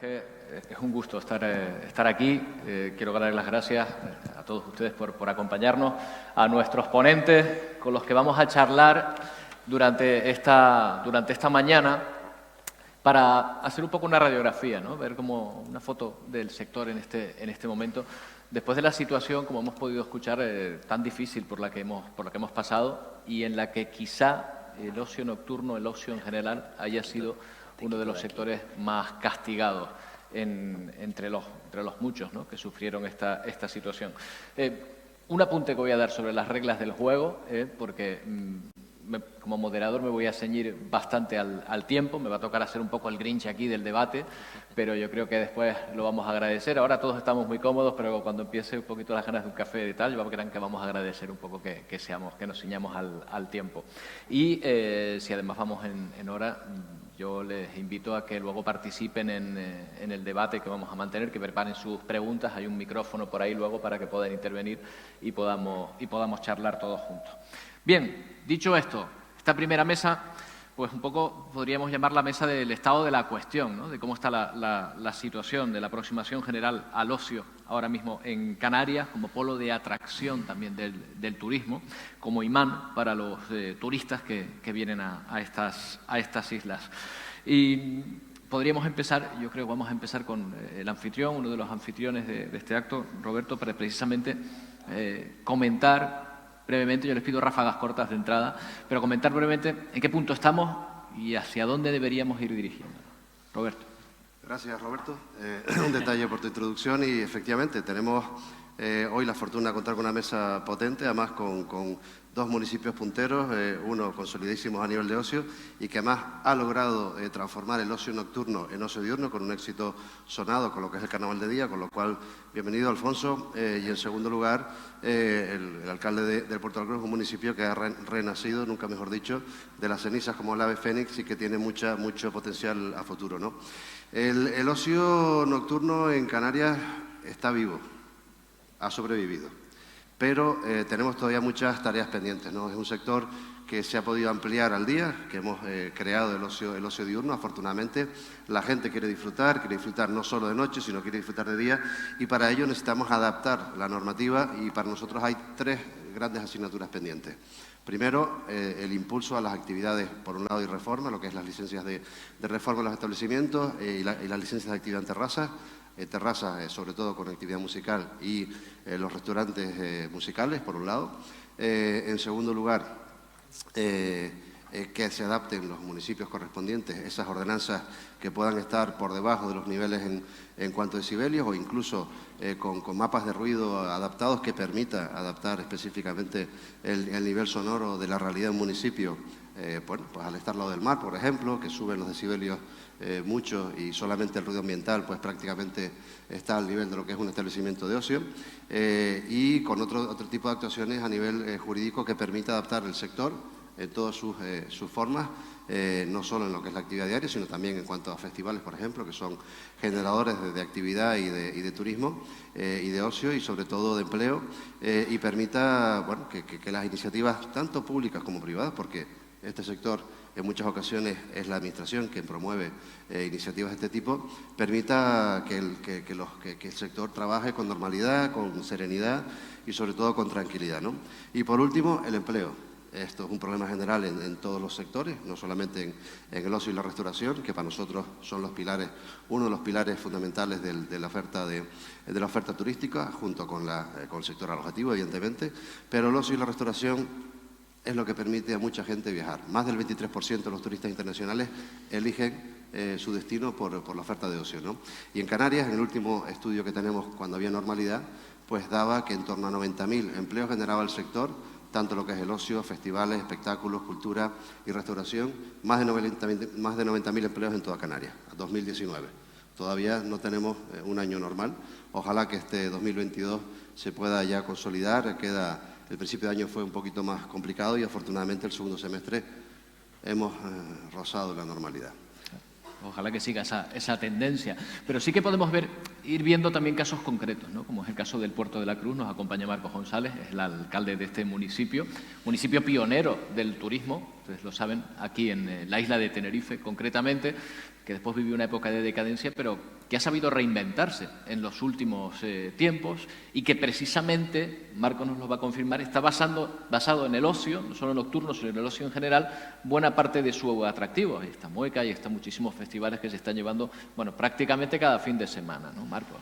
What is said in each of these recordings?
que es un gusto estar aquí. Quiero dar las gracias a todos ustedes por acompañarnos, a nuestros ponentes con los que vamos a charlar durante esta mañana para hacer un poco una radiografía, ¿no? Ver como una foto del sector en este momento, después de la situación, como hemos podido escuchar, tan difícil por la que hemos pasado y en la que quizá el ocio nocturno, el ocio en general, haya sido uno de los sectores más castigados entre los muchos, ¿no?, que sufrieron esta situación. Un apunte que voy a dar sobre las reglas del juego, porque como moderador me voy a ceñir bastante al tiempo, me va a tocar hacer un poco el Grinch aquí del debate, pero yo creo que después lo vamos a agradecer. Ahora todos estamos muy cómodos, pero cuando empiece un poquito las ganas de un café y tal, yo creo que vamos a agradecer un poco que nos ciñamos al tiempo. Y si además vamos en hora, yo les invito a que luego participen en el debate que vamos a mantener, que preparen sus preguntas. Hay un micrófono por ahí luego para que puedan intervenir y podamos charlar todos juntos. Bien, dicho esto, esta primera mesa, pues un poco podríamos llamar la mesa del estado de la cuestión, ¿no?, de cómo está la situación de la aproximación general al ocio ahora mismo en Canarias, como polo de atracción también del turismo, como imán para los turistas que vienen a estas islas. Y podríamos empezar, yo creo que vamos a empezar con el anfitrión, uno de los anfitriones de este acto, Roberto, para precisamente comentar brevemente. Yo les pido ráfagas cortas de entrada, pero comentar brevemente en qué punto estamos y hacia dónde deberíamos ir dirigiendo. Roberto. Gracias, Roberto. Un detalle por tu introducción y efectivamente tenemos hoy la fortuna de contar con una mesa potente, además con dos municipios punteros, uno consolidísimos a nivel de ocio y que además ha logrado transformar el ocio nocturno en ocio diurno con un éxito sonado con lo que es el carnaval de día, con lo cual, bienvenido, Alfonso. Y en segundo lugar, el alcalde del Puerto de la Cruz, un municipio que ha renacido, nunca mejor dicho, de las cenizas como el ave fénix y que tiene mucho potencial a futuro, ¿no? El ocio nocturno en Canarias está vivo, ha sobrevivido, pero tenemos todavía muchas tareas pendientes, ¿no? Es un sector que se ha podido ampliar al día, que hemos creado el ocio diurno. Afortunadamente, la gente quiere disfrutar no solo de noche, sino quiere disfrutar de día, y para ello necesitamos adaptar la normativa, y para nosotros hay tres grandes asignaturas pendientes. Primero, el impulso a las actividades, por un lado, y reforma, lo que es las licencias de reforma en los establecimientos y las licencias de actividad en terrazas. Terrazas, sobre todo con actividad musical, y los restaurantes musicales, por un lado. En segundo lugar, que se adapten los municipios correspondientes, esas ordenanzas que puedan estar por debajo de los niveles en cuanto a decibelios, o incluso con mapas de ruido adaptados que permita adaptar específicamente el nivel sonoro de la realidad de un municipio. Bueno, pues al estar al lado del mar, por ejemplo, que suben los decibelios mucho, y solamente el ruido ambiental pues prácticamente está al nivel de lo que es un establecimiento de ocio, y con otro tipo de actuaciones a nivel jurídico que permita adaptar el sector en todas sus formas, no solo en lo que es la actividad diaria, sino también en cuanto a festivales, por ejemplo, que son generadores de actividad y de turismo y de ocio, y sobre todo de empleo, y permita, bueno, que las iniciativas, tanto públicas como privadas, porque este sector en muchas ocasiones es la administración quien promueve iniciativas de este tipo, permita que el sector trabaje con normalidad, con serenidad y sobre todo con tranquilidad, ¿no? Y por último, el empleo. Esto es un problema general en todos los sectores, no solamente en el ocio y la restauración, que para nosotros son los pilares, uno de los pilares fundamentales de la oferta turística, junto con el sector alojativo, evidentemente, pero el ocio y la restauración es lo que permite a mucha gente viajar. Más del 23% de los turistas internacionales eligen su destino por la oferta de ocio, ¿no? Y en Canarias, en el último estudio que tenemos cuando había normalidad, pues daba que en torno a 90.000 empleos generaba el sector, tanto lo que es el ocio, festivales, espectáculos, cultura y restauración, más de 90.000 empleos en toda Canarias, a 2019. Todavía no tenemos un año normal. Ojalá que este 2022 se pueda ya consolidar. El principio de año fue un poquito más complicado y afortunadamente el segundo semestre hemos rozado la normalidad. Ojalá que siga esa tendencia. Pero sí que podemos ver ir viendo también casos concretos, ¿no? Como es el caso del Puerto de la Cruz. Nos acompaña Marcos González, es el alcalde de este municipio pionero del turismo, ustedes lo saben, aquí en la isla de Tenerife concretamente, que después vivió una época de decadencia, pero que ha sabido reinventarse en los últimos tiempos y que precisamente, Marcos nos lo va a confirmar, está basado en el ocio, no solo nocturno, sino en el ocio en general, buena parte de su atractivo. Ahí está Mueca y están muchísimos festivales que se están llevando, bueno, prácticamente cada fin de semana, ¿no, Marcos?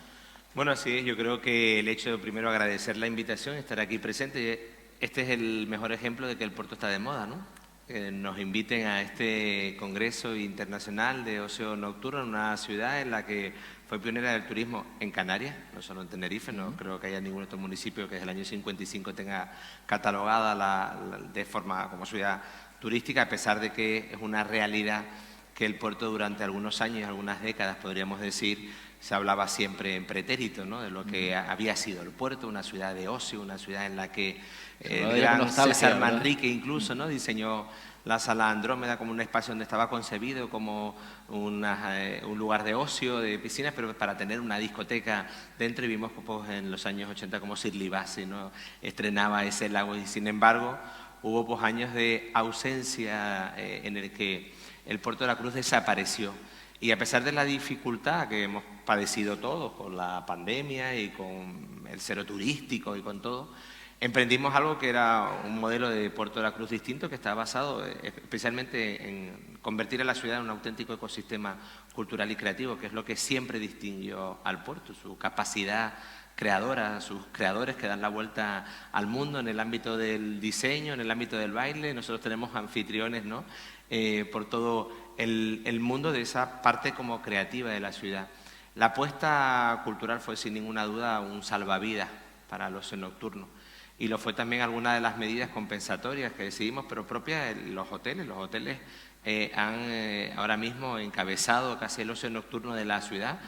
Bueno, así es. Yo creo que el hecho de primero agradecer la invitación, estar aquí presente, este es el mejor ejemplo de que el puerto está de moda, ¿no? Que nos inviten a este Congreso Internacional de Ocio Nocturno en una ciudad en la que fue pionera del turismo en Canarias, no solo en Tenerife. No creo que haya ningún otro municipio que desde el año 55 tenga catalogada de forma como ciudad turística, a pesar de que es una realidad que el puerto durante algunos años, algunas décadas, podríamos decir, se hablaba siempre en pretérito, ¿no? De lo que había sido el puerto, una ciudad de ocio, una ciudad en la que el gran César Manrique incluso, ¿no?, diseñó la Sala Andrómeda como un espacio donde estaba concebido como un lugar de ocio, de piscinas, pero para tener una discoteca dentro. Y vimos pues, en los años 80 como Shirley Bassey, ¿no?, estrenaba ese lago, y sin embargo hubo pues, años de ausencia en el que el Puerto de la Cruz desapareció. Y a pesar de la dificultad que hemos padecido todos con la pandemia y con el cero turístico y con todo, emprendimos algo que era un modelo de Puerto de la Cruz distinto, que está basado especialmente en convertir a la ciudad en un auténtico ecosistema cultural y creativo, que es lo que siempre distinguió al puerto, su capacidad creadora, sus creadores que dan la vuelta al mundo en el ámbito del diseño, en el ámbito del baile. Nosotros tenemos anfitriones, ¿no?, por todo el mundo de esa parte como creativa de la ciudad. La apuesta cultural fue sin ninguna duda un salvavidas para el ocio nocturno, y lo fue también alguna de las medidas compensatorias que decidimos, pero propias de los hoteles. Los hoteles han ahora mismo encabezado casi el ocio nocturno de la ciudad.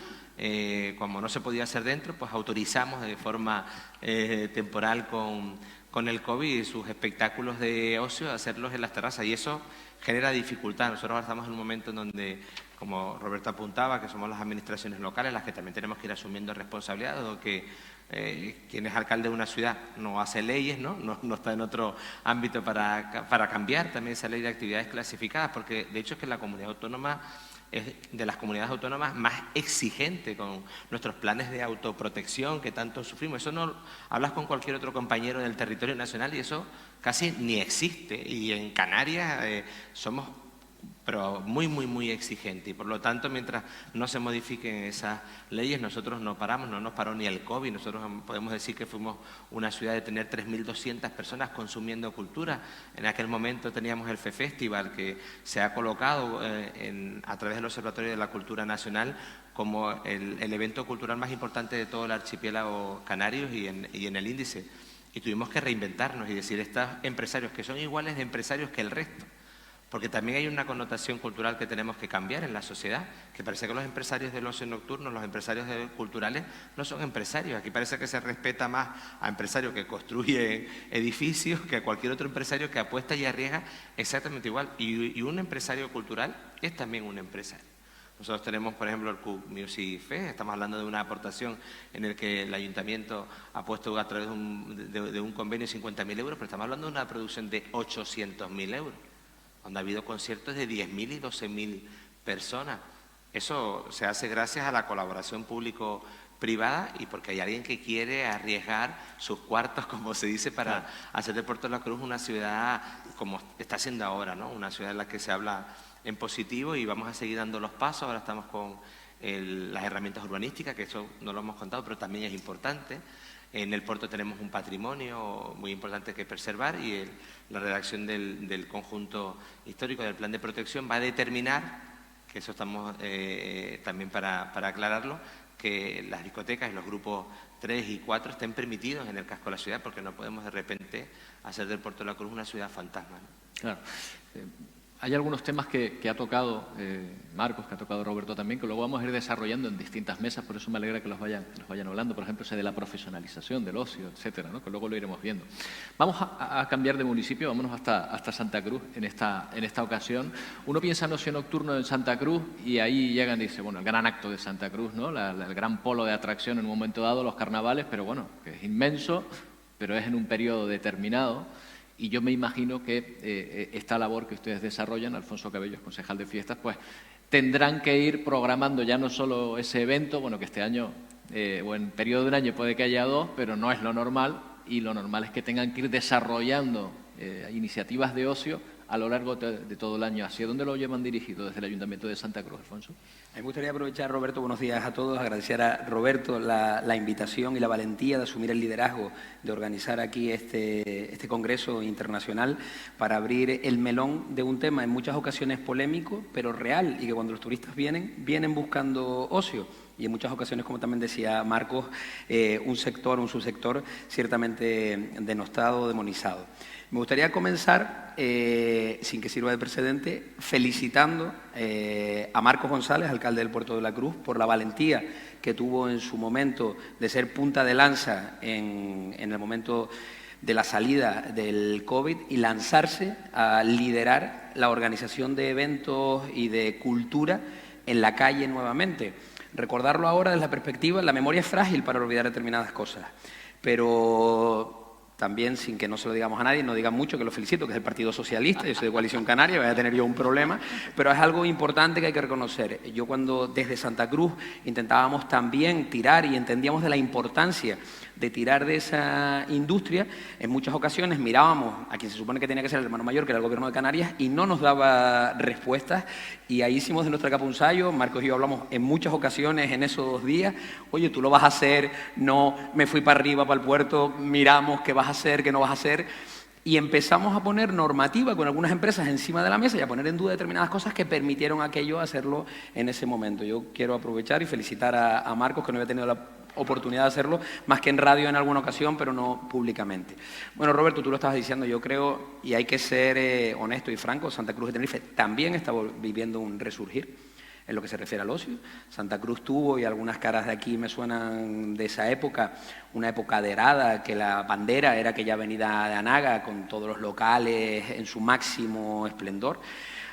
Como no se podía hacer dentro, pues autorizamos de forma temporal con el COVID sus espectáculos de ocio a hacerlos en las terrazas, y eso genera dificultad. Nosotros ahora estamos en un momento en donde, como Roberto apuntaba, que somos las administraciones locales las que también tenemos que ir asumiendo responsabilidades, dado que quien es alcalde de una ciudad no hace leyes, no está en otro ámbito para cambiar también esa ley de actividades clasificadas, porque de hecho es que la comunidad autónoma es de las comunidades autónomas más exigente con nuestros planes de autoprotección que tanto sufrimos. Eso no hablas con cualquier otro compañero del territorio nacional y eso casi ni existe. Y en Canarias somos pero muy exigente, y por lo tanto mientras no se modifiquen esas leyes nosotros no paramos. No nos paró ni el COVID. Nosotros podemos decir que fuimos una ciudad de tener 3.200 personas consumiendo cultura. En aquel momento teníamos el FEFestival, que se ha colocado a través del Observatorio de la Cultura Nacional como el evento cultural más importante de todo el archipiélago canario y en el índice. Y tuvimos que reinventarnos y decir, estos empresarios que son iguales de empresarios que el resto, porque también hay una connotación cultural que tenemos que cambiar en la sociedad, que parece que los empresarios del ocio nocturno, los empresarios culturales, no son empresarios. Aquí parece que se respeta más a empresarios que construyen edificios que a cualquier otro empresario que apuesta y arriesga exactamente igual. Y un empresario cultural es también un empresario. Nosotros tenemos, por ejemplo, el Cook Music Fest. Estamos hablando de una aportación en el que el ayuntamiento ha puesto a través de un convenio 50.000 euros, pero estamos hablando de una producción de 800.000 euros. Donde ha habido conciertos de 10.000 y 12.000 personas. Eso se hace gracias a la colaboración público-privada y porque hay alguien que quiere arriesgar sus cuartos, como se dice, para hacer de Puerto de la Cruz una ciudad como está siendo ahora, ¿no? Una ciudad en la que se habla en positivo, y vamos a seguir dando los pasos. Ahora estamos con las herramientas urbanísticas, que eso no lo hemos contado, pero también es importante. En el puerto tenemos un patrimonio muy importante que preservar, y la redacción del conjunto histórico del plan de protección va a determinar, que eso estamos también para aclararlo, que las discotecas y los grupos 3 y 4 estén permitidos en el casco de la ciudad, porque no podemos de repente hacer del Puerto de la Cruz una ciudad fantasma, ¿no? Claro. hay algunos temas que ha tocado Marcos, que ha tocado Roberto también, que luego vamos a ir desarrollando en distintas mesas, por eso me alegra que los vayan hablando, por ejemplo, ese de la profesionalización del ocio, etcétera, ¿no? Que luego lo iremos viendo. Vamos a cambiar de municipio, vámonos hasta Santa Cruz en esta ocasión. Uno piensa en ocio nocturno en Santa Cruz y ahí llegan y dice, bueno, el gran acto de Santa Cruz, ¿no? El gran polo de atracción en un momento dado, los carnavales, pero bueno, que es inmenso, pero es en un periodo determinado. Y yo me imagino que esta labor que ustedes desarrollan, Alfonso Cabello, concejal de fiestas, pues tendrán que ir programando ya no solo ese evento, bueno, que este año o en periodo de un año puede que haya 2, pero no es lo normal, y lo normal es que tengan que ir desarrollando iniciativas de ocio a lo largo de todo el año. ¿Hacia dónde lo llevan dirigido desde el Ayuntamiento de Santa Cruz, Alfonso? A mí me gustaría aprovechar, Roberto, buenos días a todos, agradecer a Roberto la invitación y la valentía de asumir el liderazgo de organizar aquí este congreso internacional para abrir el melón de un tema en muchas ocasiones polémico, pero real, y que cuando los turistas vienen buscando ocio. Y en muchas ocasiones, como también decía Marcos, un subsector ciertamente denostado, demonizado. Me gustaría comenzar, sin que sirva de precedente, felicitando a Marcos González, alcalde del Puerto de la Cruz, por la valentía que tuvo en su momento de ser punta de lanza en el momento de la salida del COVID y lanzarse a liderar la organización de eventos y de cultura en la calle nuevamente. Recordarlo ahora desde la perspectiva, la memoria es frágil para olvidar determinadas cosas, pero también, sin que no se lo digamos a nadie, no digan mucho, que lo felicito, que es el Partido Socialista, yo soy de Coalición Canaria, voy a tener yo un problema, pero es algo importante que hay que reconocer. Yo cuando desde Santa Cruz intentábamos también tirar y entendíamos de la importancia de tirar de esa industria, en muchas ocasiones mirábamos a quien se supone que tenía que ser el hermano mayor, que era el Gobierno de Canarias, y no nos daba respuestas, y ahí hicimos de nuestra capa un ensayo. Marcos y yo hablamos en muchas ocasiones en esos 2 días, oye, tú lo vas a hacer, no, me fui para arriba, para el puerto, miramos qué vas a hacer, qué no vas a hacer, y empezamos a poner normativa con algunas empresas encima de la mesa y a poner en duda determinadas cosas que permitieron aquello hacerlo en ese momento. Yo quiero aprovechar y felicitar a Marcos, que no había tenido la oportunidad de hacerlo, más que en radio en alguna ocasión, pero no públicamente. Bueno, Roberto, tú lo estabas diciendo, yo creo, y hay que ser honesto y franco, Santa Cruz de Tenerife también está viviendo un resurgir en lo que se refiere al ocio. Santa Cruz tuvo, y algunas caras de aquí me suenan de esa época, una época aderada, que la bandera era aquella avenida de Anaga, con todos los locales en su máximo esplendor.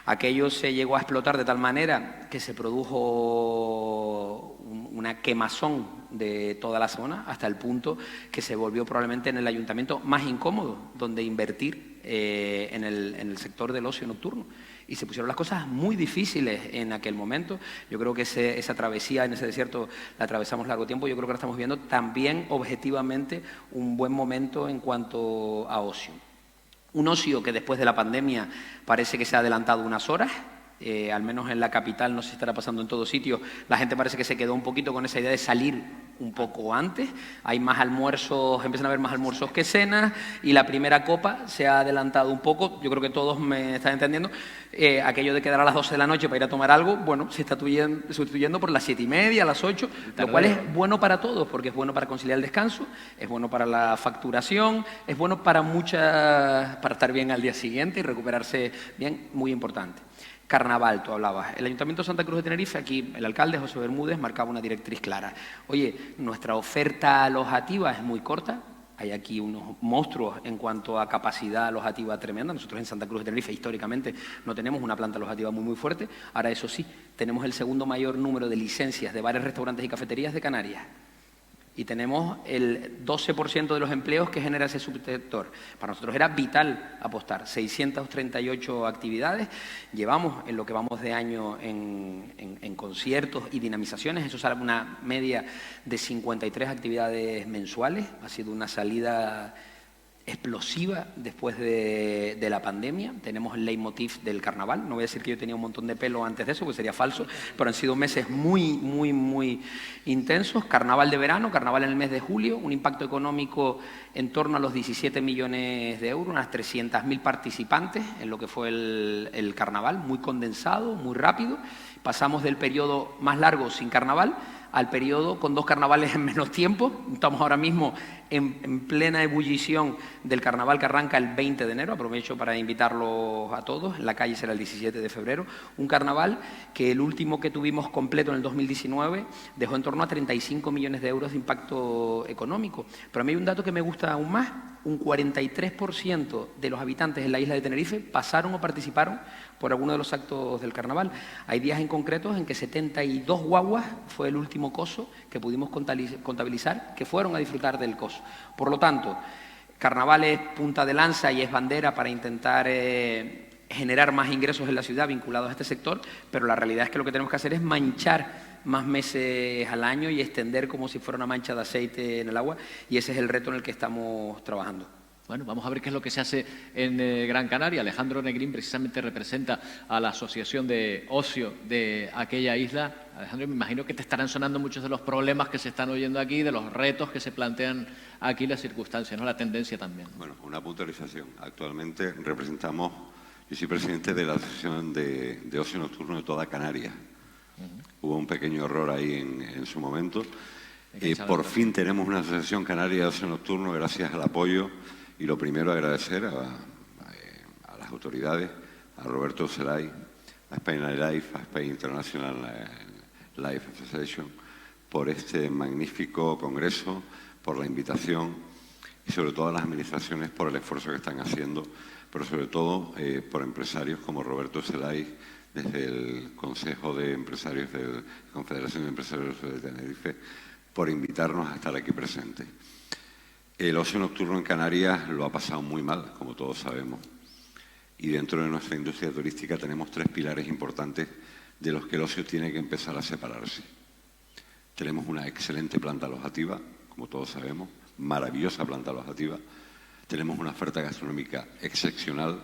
Aquello se llegó a explotar de tal manera que se produjo una quemazón de toda la zona, hasta el punto que se volvió probablemente en el ayuntamiento más incómodo donde invertir en el sector del ocio nocturno. Y se pusieron las cosas muy difíciles en aquel momento. Yo creo que esa travesía en ese desierto la atravesamos largo tiempo. Yo creo que ahora estamos viendo también objetivamente un buen momento en cuanto a ocio. Un ocio que después de la pandemia parece que se ha adelantado unas horas. Al menos en la capital, no sé si estará pasando en todos sitios, la gente parece que se quedó un poquito con esa idea de salir un poco antes. Hay más almuerzos, empiezan a haber más almuerzos que cenas, y la primera copa se ha adelantado un poco. Yo creo que todos me están entendiendo. Aquello de quedar a las 12 de la noche para ir a tomar algo, bueno, se está sustituyendo por las 7:30, a las 8, lo cual es bueno para todos, porque es bueno para conciliar el descanso, es bueno para la facturación, es bueno para para estar bien al día siguiente y recuperarse bien, muy importante. Carnaval, tú hablabas. El Ayuntamiento de Santa Cruz de Tenerife, aquí el alcalde José Bermúdez marcaba una directriz clara. Oye, nuestra oferta alojativa es muy corta. Hay aquí unos monstruos en cuanto a capacidad alojativa tremenda. Nosotros en Santa Cruz de Tenerife históricamente no tenemos una planta alojativa muy fuerte. Ahora, eso sí, tenemos el segundo mayor número de licencias de bares, restaurantes y cafeterías de Canarias. Y tenemos el 12% de los empleos que genera ese subsector. Para nosotros era vital apostar. 638 actividades. Llevamos, en lo que vamos de año, en conciertos y dinamizaciones. Eso sale una media de 53 actividades mensuales. Ha sido una salida explosiva después de la pandemia. Tenemos el leitmotiv del carnaval. No voy a decir que yo tenía un montón de pelo antes de eso, porque sería falso, pero han sido meses muy intensos. Carnaval de verano, carnaval en el mes de julio, un impacto económico en torno a los 17 millones de euros, unas 300.000 participantes en lo que fue el carnaval, muy condensado, muy rápido. Pasamos del periodo más largo sin carnaval al periodo con 2 carnavales en menos tiempo. Estamos ahora mismo en plena ebullición del carnaval que arranca el 20 de enero. Aprovecho para invitarlos a todos. En la calle será el 17 de febrero. Un carnaval que el último que tuvimos completo en el 2019 dejó en torno a 35 millones de euros de impacto económico. Pero a mí hay un dato que me gusta aún más. Un 43% de los habitantes en la isla de Tenerife pasaron o participaron por alguno de los actos del carnaval. Hay días en concretos en que 72 guaguas fue el último coso que pudimos contabilizar que fueron a disfrutar del coso. Por lo tanto, carnaval es punta de lanza y es bandera para intentar generar más ingresos en la ciudad vinculados a este sector, pero la realidad es que lo que tenemos que hacer es manchar más meses al año y extender como si fuera una mancha de aceite en el agua, y ese es el reto en el que estamos trabajando. Bueno, vamos a ver qué es lo que se hace en Gran Canaria. Alejandro Negrín precisamente representa a la Asociación de Ocio de aquella isla. Alejandro, me imagino que te estarán sonando muchos de los problemas que se están oyendo aquí, de los retos que se plantean aquí, las circunstancias, ¿no? La tendencia también. Bueno, una puntualización. Actualmente representamos, yo soy presidente de la Asociación de Ocio Nocturno de toda Canarias. Hubo un pequeño error ahí en su momento. Por fin tenemos una asociación canaria de ocio nocturno gracias al apoyo, y lo primero agradecer a las autoridades, a Roberto Zelay, a Spain Life, a Spain International Life Association, por este magnífico congreso, por la invitación y sobre todo a las administraciones por el esfuerzo que están haciendo, pero sobre todo por empresarios como Roberto Zelay, desde el Consejo de Empresarios de la Confederación de Empresarios de Tenerife, por invitarnos a estar aquí presentes. El ocio nocturno en Canarias lo ha pasado muy mal, como todos sabemos, y dentro de nuestra industria turística tenemos 3 pilares importantes de los que el ocio tiene que empezar a separarse. Tenemos una excelente planta alojativa, como todos sabemos, maravillosa planta alojativa. Tenemos una oferta gastronómica excepcional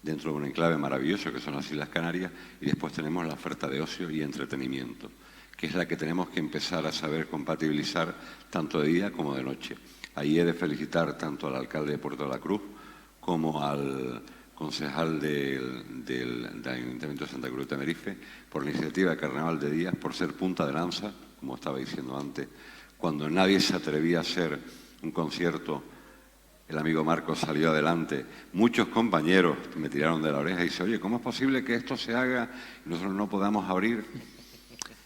dentro de un enclave maravilloso que son las Islas Canarias, y después tenemos la oferta de ocio y entretenimiento, que es la que tenemos que empezar a saber compatibilizar tanto de día como de noche. Ahí he de felicitar tanto al alcalde de Puerto de la Cruz como al concejal del Ayuntamiento de Santa Cruz de Tenerife por la iniciativa de Carnaval de Días, por ser punta de lanza, como estaba diciendo antes, cuando nadie se atrevía a hacer un concierto. El amigo Marcos salió adelante. Muchos compañeros me tiraron de la oreja y dicen, oye, ¿cómo es posible que esto se haga y nosotros no podamos abrir?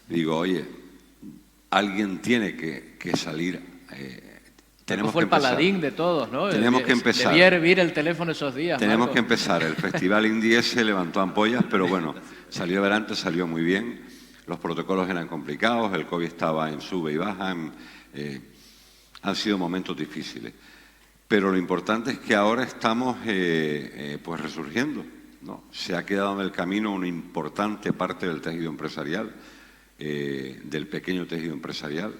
Digo, oye, alguien tiene que salir. Tenemos fue que el paladín de todos, ¿no? Tenemos que empezar. Debía hervir el teléfono esos días. Tenemos Marcos. que empezar. El Festival Indie se levantó ampollas, pero bueno, salió adelante, salió muy bien. Los protocolos eran complicados, el COVID estaba en sube y baja. Han sido momentos difíciles. Pero lo importante es que ahora estamos pues resurgiendo, ¿no? Se ha quedado en el camino una importante parte del tejido empresarial, del pequeño tejido empresarial.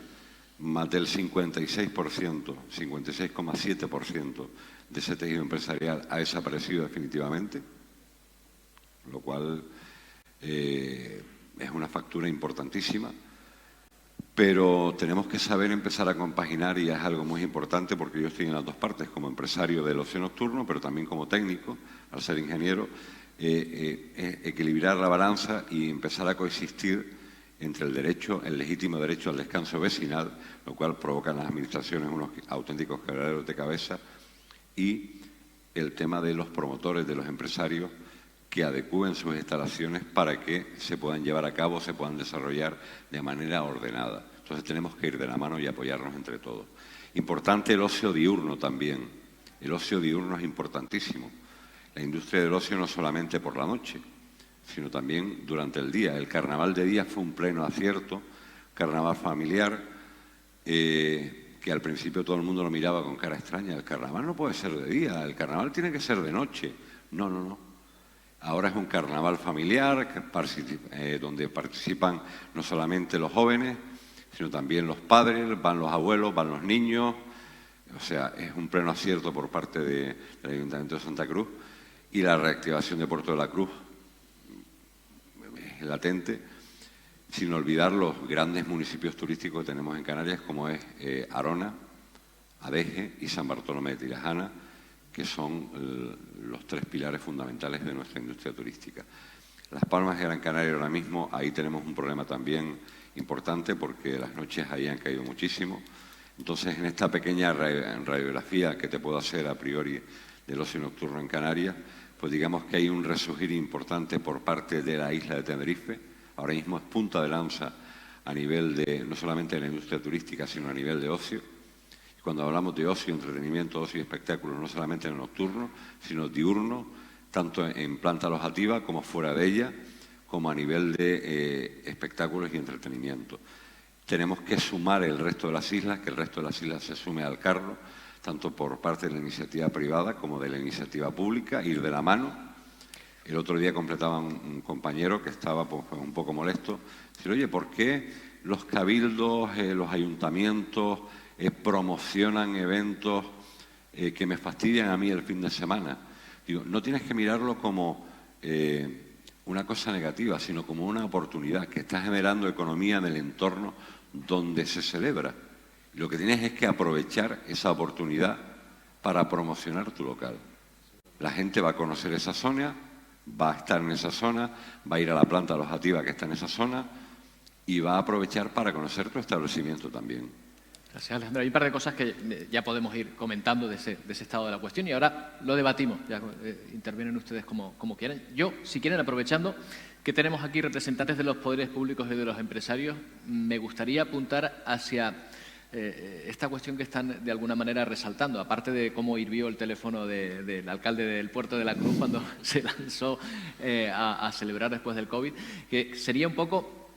Más del 56%, 56,7% de ese tejido empresarial ha desaparecido definitivamente, lo cual es una factura importantísima. Pero tenemos que saber empezar a compaginar, y es algo muy importante porque yo estoy en las dos partes, como empresario del ocio nocturno, pero también como técnico, al ser ingeniero, equilibrar la balanza y empezar a coexistir entre el derecho, el legítimo derecho al descanso vecinal, lo cual provoca en las administraciones unos auténticos quebraderos de cabeza, y el tema de los promotores, de los empresarios, que adecúen sus instalaciones para que se puedan llevar a cabo, se puedan desarrollar de manera ordenada. Entonces tenemos que ir de la mano y apoyarnos entre todos. Importante el ocio diurno también. El ocio diurno es importantísimo. La industria del ocio no solamente por la noche, sino también durante el día. El carnaval de día fue un pleno acierto, carnaval familiar, que al principio todo el mundo lo miraba con cara extraña. El carnaval no puede ser de día, el carnaval tiene que ser de noche. No, no, no. Ahora es un carnaval familiar donde participan no solamente los jóvenes, sino también los padres, van los abuelos, van los niños. O sea, es un pleno acierto por parte del Ayuntamiento de Santa Cruz, y la reactivación de Puerto de la Cruz es latente, sin olvidar los grandes municipios turísticos que tenemos en Canarias, como es Arona, Adeje y San Bartolomé de Tirajana, que son los 3 pilares fundamentales de nuestra industria turística. Las Palmas de Gran Canaria ahora mismo, ahí tenemos un problema también importante porque las noches ahí han caído muchísimo. Entonces, en esta pequeña radiografía que te puedo hacer a priori del ocio nocturno en Canarias, pues digamos que hay un resurgir importante por parte de la isla de Tenerife. Ahora mismo es punta de lanza a nivel de, no solamente de la industria turística, sino a nivel de ocio. Y cuando hablamos de ocio, entretenimiento, ocio y espectáculo, no solamente en el nocturno, sino diurno, tanto en planta alojativa como fuera de ella, como a nivel de espectáculos y entretenimiento. Tenemos que sumar el resto de las islas, que el resto de las islas se sume al carro, tanto por parte de la iniciativa privada como de la iniciativa pública, ir de la mano. El otro día completaba un compañero que estaba pues, un poco molesto, decir, oye, ¿por qué los cabildos, los ayuntamientos promocionan eventos que me fastidian a mí el fin de semana? Digo, no tienes que mirarlo como una cosa negativa, sino como una oportunidad que está generando economía en el entorno donde se celebra. Y lo que tienes es que aprovechar esa oportunidad para promocionar tu local. La gente va a conocer esa zona, va a estar en esa zona, va a ir a la planta alojativa que está en esa zona y va a aprovechar para conocer tu establecimiento también. Gracias, Alejandro. Hay un par de cosas que ya podemos ir comentando de ese estado de la cuestión y ahora lo debatimos. Ya intervienen ustedes como quieran. Yo, si quieren, aprovechando que tenemos aquí representantes de los poderes públicos y de los empresarios, me gustaría apuntar hacia esta cuestión que están de alguna manera resaltando, aparte de cómo hirvió el teléfono del alcalde del Puerto de la Cruz cuando se lanzó a celebrar después del COVID, que sería un poco,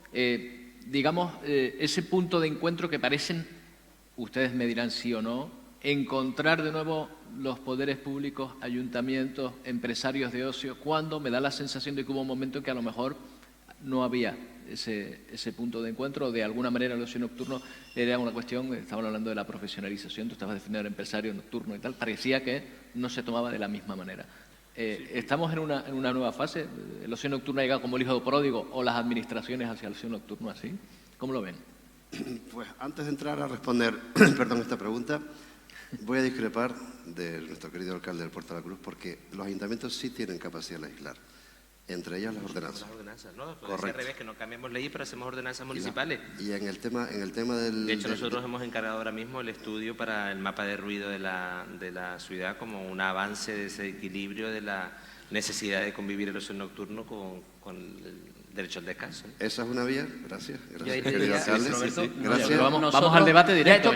digamos, ese punto de encuentro que parecen, ustedes me dirán sí o no, encontrar de nuevo los poderes públicos, ayuntamientos, empresarios de ocio, cuando me da la sensación de que hubo un momento en que a lo mejor no había ese punto de encuentro, o de alguna manera el ocio nocturno era una cuestión, estaban hablando de la profesionalización, tú estabas definiendo al empresario nocturno y tal, parecía que no se tomaba de la misma manera. ¿Estamos en una nueva fase? ¿El ocio nocturno ha llegado como el hijo pródigo o las administraciones hacia el ocio nocturno así? ¿Cómo lo ven? Pues antes de entrar a responder esta pregunta, voy a discrepar de nuestro querido alcalde del Puerto de la Cruz porque los ayuntamientos sí tienen capacidad de legislar. Entre ellas las ordenanzas. ¿No? Correcto. Al revés, que no cambiamos leyes, pero hacemos ordenanzas municipales. Y en el tema del... De hecho, nosotros hemos encargado ahora mismo el estudio para el mapa de ruido de la ciudad como un avance de ese equilibrio de la necesidad de convivir el ocio nocturno con el derecho al descanso. Esa es una vía. Gracias. Querido alcalde. Roberto, gracias. Vamos al debate directo.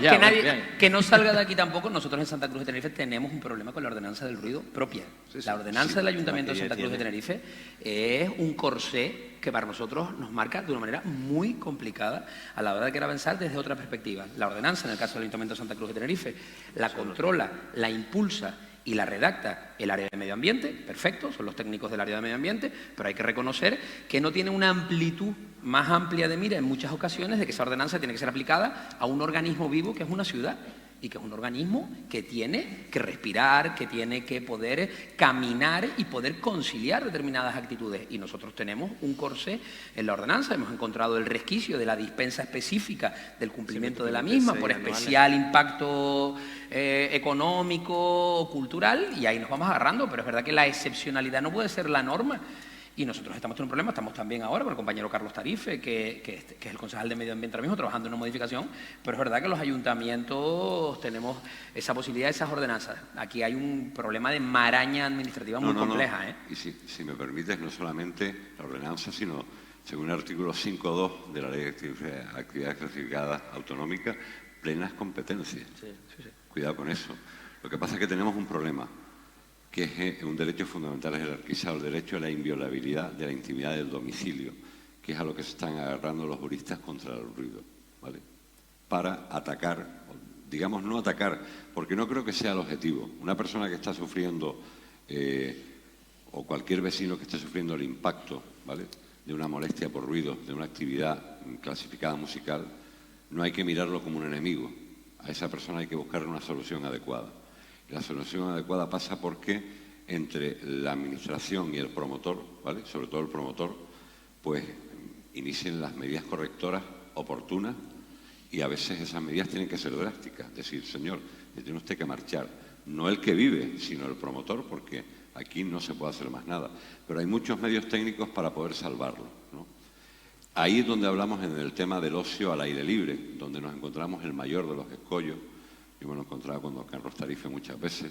Que no salga de aquí tampoco. Nosotros en Santa Cruz de Tenerife tenemos un problema con la ordenanza del ruido propia. La ordenanza del Ayuntamiento de Santa Cruz de Tenerife es un corsé que para nosotros nos marca de una manera muy complicada a la hora de querer avanzar desde otra perspectiva. La ordenanza, en el caso del Ayuntamiento de Santa Cruz de Tenerife, la controla, la impulsa y la redacta el área de medio ambiente, perfecto, son los técnicos del área de medio ambiente, pero hay que reconocer que no tiene una amplitud más amplia de mira en muchas ocasiones de que esa ordenanza tiene que ser aplicada a un organismo vivo que es una ciudad y que es un organismo que tiene que respirar, que tiene que poder caminar y poder conciliar determinadas actitudes. Y nosotros tenemos un corsé en la ordenanza, hemos encontrado el resquicio de la dispensa específica del cumplimiento de la misma por especial impacto económico o cultural, y ahí nos vamos agarrando, pero es verdad que la excepcionalidad no puede ser la norma. Y nosotros estamos teniendo un problema, estamos también ahora con el compañero Carlos Tarife, que es el concejal de Medio Ambiente ahora mismo, trabajando en una modificación, pero es verdad que los ayuntamientos tenemos esa posibilidad, esas ordenanzas. Aquí hay un problema de maraña administrativa muy compleja. Y si me permites, no solamente la ordenanza, sino, según el artículo 5.2 de la Ley de Actividades Clasificadas Autonómicas, plenas competencias. Sí. Cuidado con eso. Lo que pasa es que tenemos un problema, que es un derecho fundamental jerarquizado, el derecho a la inviolabilidad de la intimidad del domicilio, que es a lo que se están agarrando los juristas contra el ruido, ¿vale? Para atacar, digamos no atacar, porque no creo que sea el objetivo. Una persona que está sufriendo, o cualquier vecino que esté sufriendo el impacto, ¿vale?, de una molestia por ruido, de una actividad clasificada musical, no hay que mirarlo como un enemigo. A esa persona hay que buscarle una solución adecuada. La solución adecuada pasa porque entre la administración y el promotor, ¿vale?, sobre todo el promotor, pues inicien las medidas correctoras oportunas, y a veces esas medidas tienen que ser drásticas. Es decir, señor, tiene usted que marchar. No el que vive, sino el promotor, porque aquí no se puede hacer más nada. Pero hay muchos medios técnicos para poder salvarlo, ¿no? ahí es donde hablamos en el tema del ocio al aire libre, donde nos encontramos el mayor de los escollos. Yo me lo he encontrado con don Carlos Tarife muchas veces,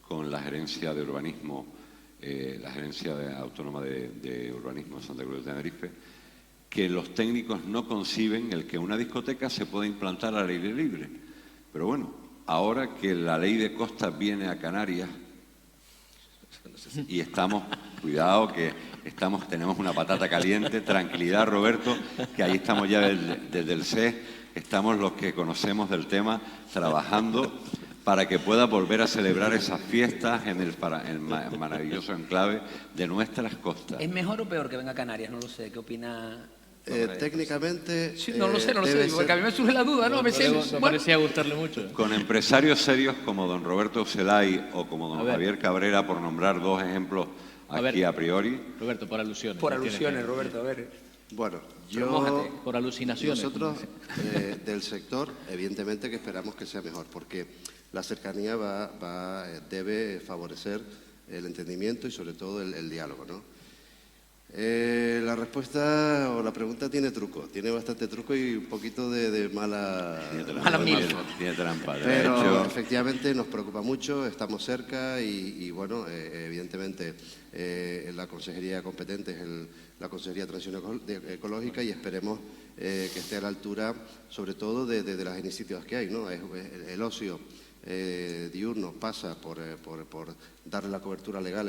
con la gerencia de urbanismo, la gerencia autónoma de urbanismo de Santa Cruz de Tenerife, que los técnicos no conciben el que una discoteca se pueda implantar al aire libre. Pero bueno, ahora que la ley de costas viene a Canarias y estamos, cuidado que tenemos una patata caliente, tranquilidad Roberto, que ahí estamos ya desde el CES, estamos los que conocemos del tema trabajando para que pueda volver a celebrar esas fiestas en el maravilloso enclave de nuestras costas. ¿Es mejor o peor que venga a Canarias? No lo sé, ¿qué opina? Técnicamente... Sí, no lo sé, porque a mí me surge la duda, ¿no? A veces, No parecía gustarle mucho. Con empresarios serios como don Roberto Ucelay o como don Javier Cabrera, por nombrar dos ejemplos aquí a priori. Roberto, por alusiones. Por alusiones, Roberto, a ver. Bueno, por alucinaciones. Nosotros del sector, evidentemente que esperamos que sea mejor, porque la cercanía debe favorecer el entendimiento y sobre todo el diálogo, ¿no? La respuesta o la pregunta tiene truco, tiene bastante truco y un poquito de mala miel. Tiene trampa. Pero efectivamente nos preocupa mucho, estamos cerca y bueno, evidentemente la consejería competente es la Consejería de Transición Ecológica y esperemos que esté a la altura sobre todo de las iniciativas que hay, ¿no? El ocio diurno pasa por darle la cobertura legal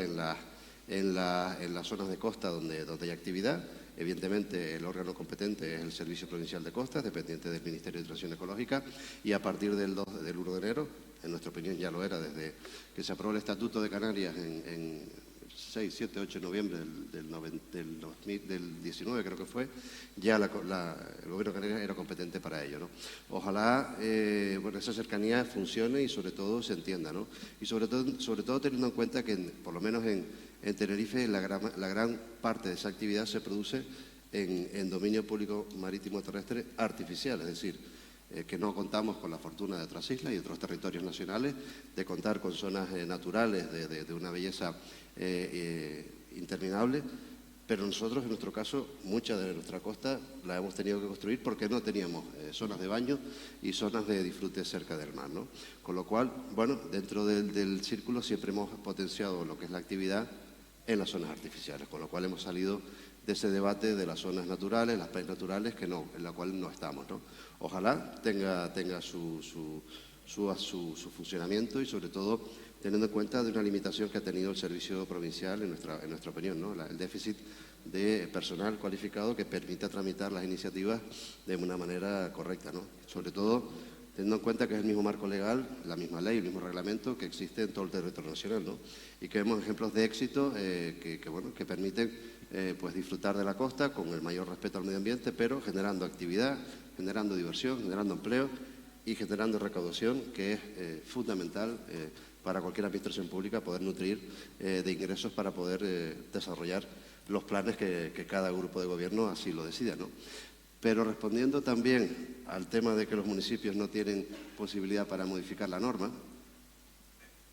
en las zonas de costa donde hay actividad. Evidentemente, el órgano competente es el Servicio Provincial de Costas, dependiente del Ministerio de Transición Ecológica, y a partir del 1 de enero, en nuestra opinión ya lo era desde que se aprobó el Estatuto de Canarias en 6, 7, 8 de noviembre del 19, creo que fue, ya el Gobierno de Canarias era competente para ello, ¿no? Ojalá bueno, esa cercanía funcione y sobre todo se entienda, ¿no? Y sobre todo teniendo en cuenta que por lo menos en Tenerife la gran parte de esa actividad se produce en dominio público marítimo terrestre artificial, es decir, que no contamos con la fortuna de otras islas y otros territorios nacionales de contar con zonas naturales de una belleza interminable, pero nosotros en nuestro caso mucha de nuestra costa la hemos tenido que construir porque no teníamos zonas de baño y zonas de disfrute cerca del mar, ¿no? Con lo cual, bueno, dentro del círculo siempre hemos potenciado lo que es la actividad en las zonas artificiales, con lo cual hemos salido de ese debate de las zonas naturales, las playas naturales, en la cual no estamos, ¿no? Ojalá tenga su funcionamiento y sobre todo teniendo en cuenta de una limitación que ha tenido el servicio provincial en nuestra opinión, ¿no? El déficit de personal cualificado que permita tramitar las iniciativas de una manera correcta, ¿no? Sobre todo teniendo en cuenta que es el mismo marco legal, la misma ley, el mismo reglamento que existe en todo el territorio nacional, ¿no? Y que vemos ejemplos de éxito que permiten pues disfrutar de la costa con el mayor respeto al medio ambiente, pero generando actividad, generando diversión, generando empleo y generando recaudación, que es fundamental para cualquier administración pública poder nutrir de ingresos para poder desarrollar los planes que cada grupo de gobierno así lo decida, ¿no? Pero respondiendo también al tema de que los municipios no tienen posibilidad para modificar la norma,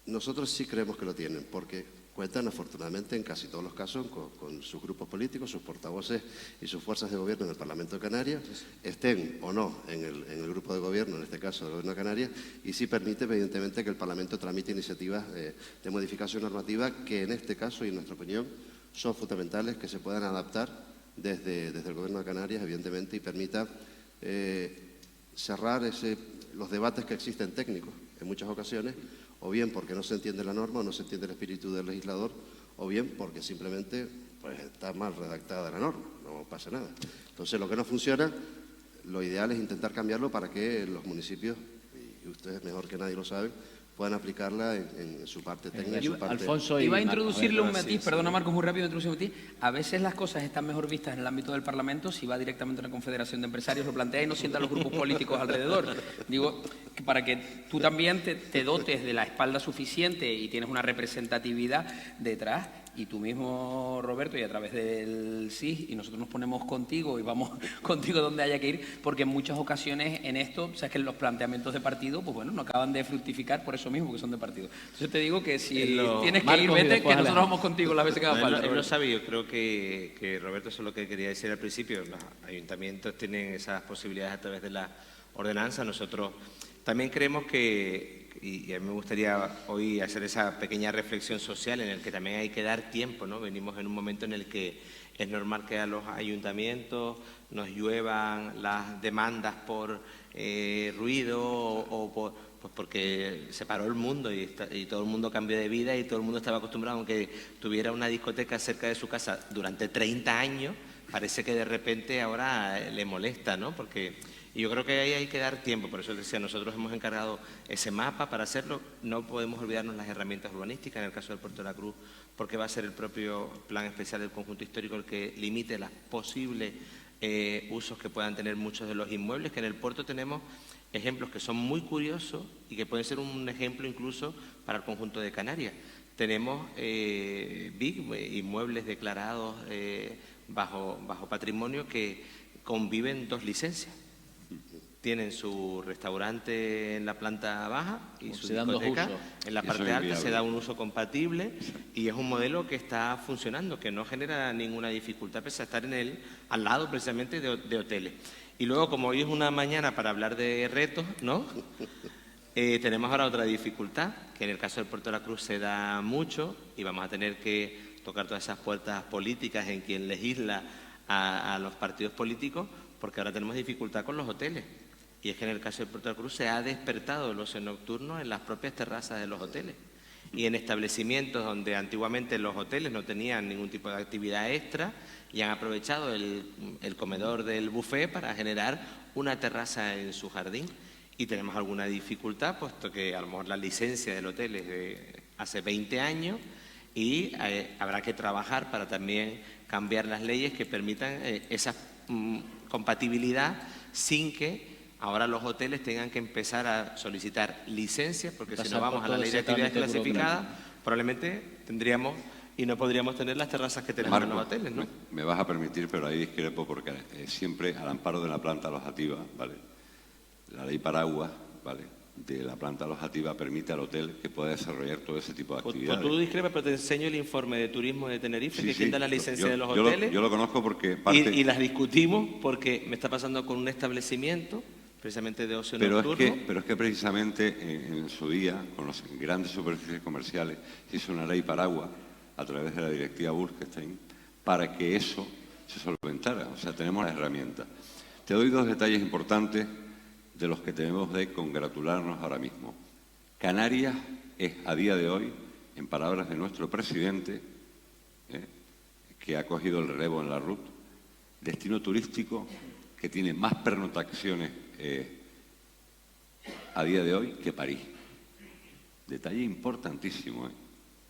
nosotros sí creemos que lo tienen, porque cuentan afortunadamente en casi todos los casos con sus grupos políticos, sus portavoces y sus fuerzas de gobierno en el Parlamento de Canarias, estén o no en el grupo de gobierno, en este caso el Gobierno de Canarias, y sí permite evidentemente que el Parlamento tramite iniciativas de modificación normativa que en este caso y en nuestra opinión son fundamentales, que se puedan adaptar desde el Gobierno de Canarias, evidentemente, y permita cerrar los debates que existen técnicos en muchas ocasiones, o bien porque no se entiende la norma o no se entiende el espíritu del legislador, o bien porque simplemente pues, está mal redactada la norma, no pasa nada. Entonces, lo que no funciona, lo ideal es intentar cambiarlo para que los municipios, y ustedes mejor que nadie lo saben, puedan aplicarla en su parte técnica. Alfonso, iba a introducirle un matiz, perdona Marcos, muy rápido, introducir un matiz. A veces las cosas están mejor vistas en el ámbito del Parlamento si va directamente a una confederación de empresarios, lo plantea y no sientan los grupos políticos alrededor. Digo, para que tú también te dotes de la espalda suficiente y tienes una representatividad detrás. Y tú mismo, Roberto, y a través del SIS, y nosotros nos ponemos contigo y vamos contigo donde haya que ir, porque en muchas ocasiones en esto, sabes que los planteamientos de partido, pues bueno, no acaban de fructificar por eso mismo, que son de partido. Entonces te digo que si tienes que ir, vete, que nosotros vamos contigo las veces que haga falta. Él lo sabe, yo creo que Roberto, eso es lo que quería decir al principio, los ayuntamientos tienen esas posibilidades a través de la ordenanza. Nosotros también creemos que, y a mí me gustaría hoy hacer esa pequeña reflexión social en el que también hay que dar tiempo, ¿no? Venimos en un momento en el que es normal que a los ayuntamientos nos lluevan las demandas por ruido pues porque se paró el mundo y todo el mundo cambió de vida y todo el mundo estaba acostumbrado, aunque tuviera una discoteca cerca de su casa durante 30 años, parece que de repente ahora le molesta, ¿no? Y yo creo que ahí hay que dar tiempo, por eso decía, nosotros hemos encargado ese mapa para hacerlo, no podemos olvidarnos las herramientas urbanísticas, en el caso del Puerto de la Cruz, porque va a ser el propio plan especial del conjunto histórico el que limite los posibles usos que puedan tener muchos de los inmuebles, que en el puerto tenemos ejemplos que son muy curiosos y que pueden ser un ejemplo incluso para el conjunto de Canarias. Tenemos inmuebles declarados bajo patrimonio que conviven 2 licencias. Tienen su restaurante en la planta baja y su discoteca en la parte alta, se da un uso compatible y es un modelo que está funcionando, que no genera ninguna dificultad, pese a estar al lado precisamente de hoteles. Y luego, como hoy es una mañana para hablar de retos, ¿no? Tenemos ahora otra dificultad, que en el caso del Puerto de la Cruz se da mucho y vamos a tener que tocar todas esas puertas políticas en quien legisla a los partidos políticos, porque ahora tenemos dificultad con los hoteles. Y es que en el caso del Puerto de la Cruz se ha despertado el ocio nocturno en las propias terrazas de los hoteles. Y en establecimientos donde antiguamente los hoteles no tenían ningún tipo de actividad extra y han aprovechado el comedor del buffet para generar una terraza en su jardín. Y tenemos alguna dificultad, puesto que a lo mejor la licencia del hotel es de hace 20 años y habrá que trabajar para también cambiar las leyes que permitan esa compatibilidad sin que ahora los hoteles tengan que empezar a solicitar licencias, porque si no vamos a la ley de actividades clasificadas, probablemente tendríamos y no podríamos tener las terrazas que tenemos en los hoteles, ¿no? Me vas a permitir, pero ahí discrepo porque siempre al amparo de la planta alojativa, ¿vale? La ley paraguas, ¿vale?, de la planta alojativa permite al hotel que pueda desarrollar todo ese tipo de actividades. Pues tú discrepas, pero te enseño el informe de turismo de Tenerife, que quita la licencia de los hoteles. Yo lo conozco porque y las discutimos porque me está pasando con un establecimiento precisamente de ocio nocturno. Pero es que precisamente en su día, con las grandes superficies comerciales, se hizo una ley paraguas a través de la directiva Bolkestein para que eso se solventara. O sea, tenemos las herramientas. Te doy 2 detalles importantes de los que tenemos de congratularnos ahora mismo. Canarias es, a día de hoy, en palabras de nuestro presidente, que ha cogido el relevo en la RUT, destino turístico que tiene más pernoctaciones a día de hoy que París. Detalle importantísimo,